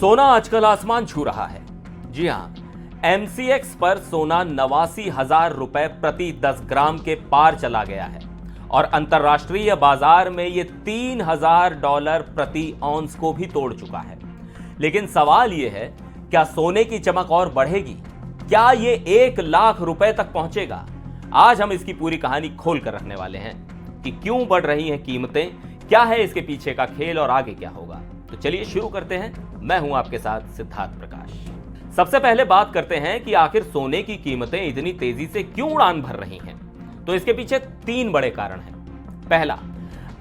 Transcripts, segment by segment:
सोना आजकल आसमान छू रहा है। जी हां, एमसीएक्स पर सोना 89,000 रुपए प्रति 10 ग्राम के पार चला गया है और अंतर्राष्ट्रीय बाजार में यह $3,000 प्रति औंस को भी तोड़ चुका है। लेकिन सवाल यह है, क्या सोने की चमक और बढ़ेगी? क्या यह 1 लाख रुपए तक पहुंचेगा? आज हम इसकी पूरी कहानी खोल कर रखने वाले हैं कि क्यों बढ़ रही हैं कीमतें, क्या है इसके पीछे का खेल और आगे क्या होगा। तो चलिए शुरू करते हैं। मैं हूं आपके साथ सिद्धार्थ प्रकाश। सबसे पहले बात करते हैं कि आखिर सोने की कीमतें इतनी तेजी से क्यों उड़ान भर रही हैं। तो इसके पीछे 3 बड़े कारण हैं। पहला,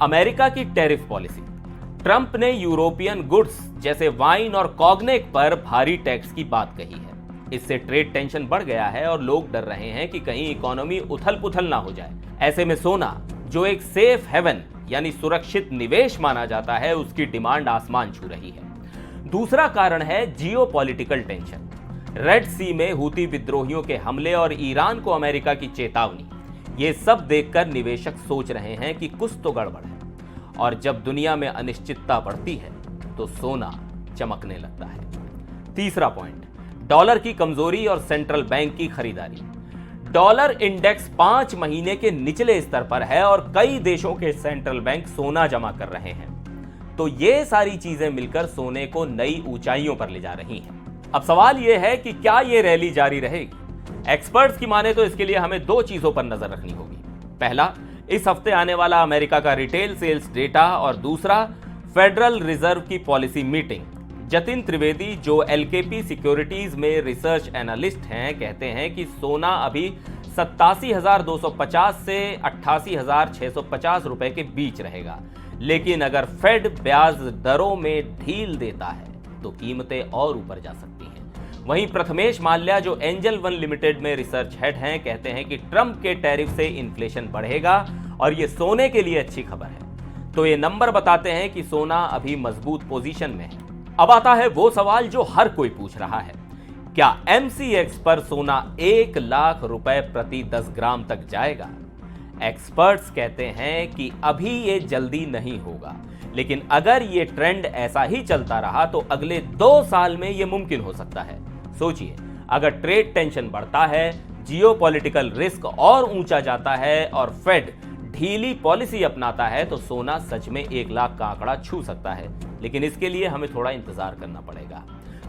अमेरिका की टैरिफ पॉलिसी। ट्रंप ने यूरोपियन गुड्स जैसे वाइन और कॉग्नेक पर भारी टैक्स की बात कही है। इससे ट्रेड टेंशन बढ़ गया है और लोग डर रहे हैं कि कहीं इकोनॉमी उथल पुथल ना हो जाए। ऐसे में सोना, जो एक सेफ हेवन यानी सुरक्षित निवेश माना जाता है, उसकी डिमांड आसमान छू रही है। दूसरा कारण है जियोपॉलिटिकल टेंशन। रेड सी में हूती विद्रोहियों के हमले और ईरान को अमेरिका की चेतावनी, ये सब देखकर निवेशक सोच रहे हैं कि कुछ तो गड़बड़ है। और जब दुनिया में अनिश्चितता बढ़ती है तो सोना चमकने लगता है। तीसरा पॉइंट, डॉलर की कमजोरी और सेंट्रल बैंक की खरीदारी। डॉलर इंडेक्स 5 महीने के निचले स्तर पर है और कई देशों के सेंट्रल बैंक सोना जमा कर रहे हैं। तो ये सारी चीजें मिलकर सोने को नई ऊंचाइयों पर ले जा रही हैं। अब सवाल यह है कि क्या ये रैली जारी रहेगी? एक्सपर्ट्स की माने तो इसके लिए हमें 2 चीजों पर नजर रखनी होगी। पहला, इस हफ्ते आने वाला अमेरिका का रिटेल सेल्स डेटा और दूसरा, फेडरल रिजर्व की पॉलिसी मीटिंग। जतिन त्रिवेदी, जो एलकेपी सिक्योरिटीज में रिसर्च एनालिस्ट हैं, कहते हैं कि सोना अभी 87,250 से 88,650 रुपए के बीच रहेगा। लेकिन अगर फेड ब्याज दरों में ढील देता है तो कीमतें और ऊपर जा सकती हैं। वहीं प्रथमेश माल्या, जो एंजल वन लिमिटेड में रिसर्च हेड हैं, कहते हैं कि ट्रंप के टैरिफ से इन्फ्लेशन बढ़ेगा और यह सोने के लिए अच्छी खबर है। तो ये नंबर बताते हैं कि सोना अभी मजबूत पोजीशन में है। अब आता है वो सवाल जो हर कोई पूछ रहा है, क्या एमसीएक्स पर सोना 1 लाख रुपए प्रति 10 ग्राम तक जाएगा? एक्सपर्ट्स कहते हैं कि अभी ये जल्दी नहीं होगा, लेकिन अगर ये ट्रेंड ऐसा ही चलता रहा तो अगले 2 साल में ये मुमकिन हो सकता है। सोचिए, अगर ट्रेड टेंशन बढ़ता है, जियोपॉलिटिकल रिस्क और ऊंचा जाता है और फेड ढीली पॉलिसी अपनाता है तो सोना सच में 1 लाख का आंकड़ा छू सकता है। लेकिन इसके लिए हमें थोड़ा इंतजार करना पड़ेगा।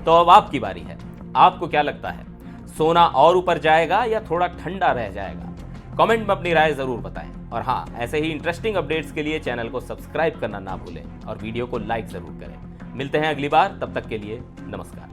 तो अब आपकी बारी है। आपको क्या लगता है, सोना और ऊपर जाएगा या थोड़ा ठंडा रह जाएगा? कमेंट में अपनी राय जरूर बताएं। और हाँ, ऐसे ही इंटरेस्टिंग अपडेट्स के लिए चैनल को सब्सक्राइब करना ना भूलें और वीडियो को लाइक जरूर करें। मिलते हैं अगली बार, तब तक के लिए नमस्कार।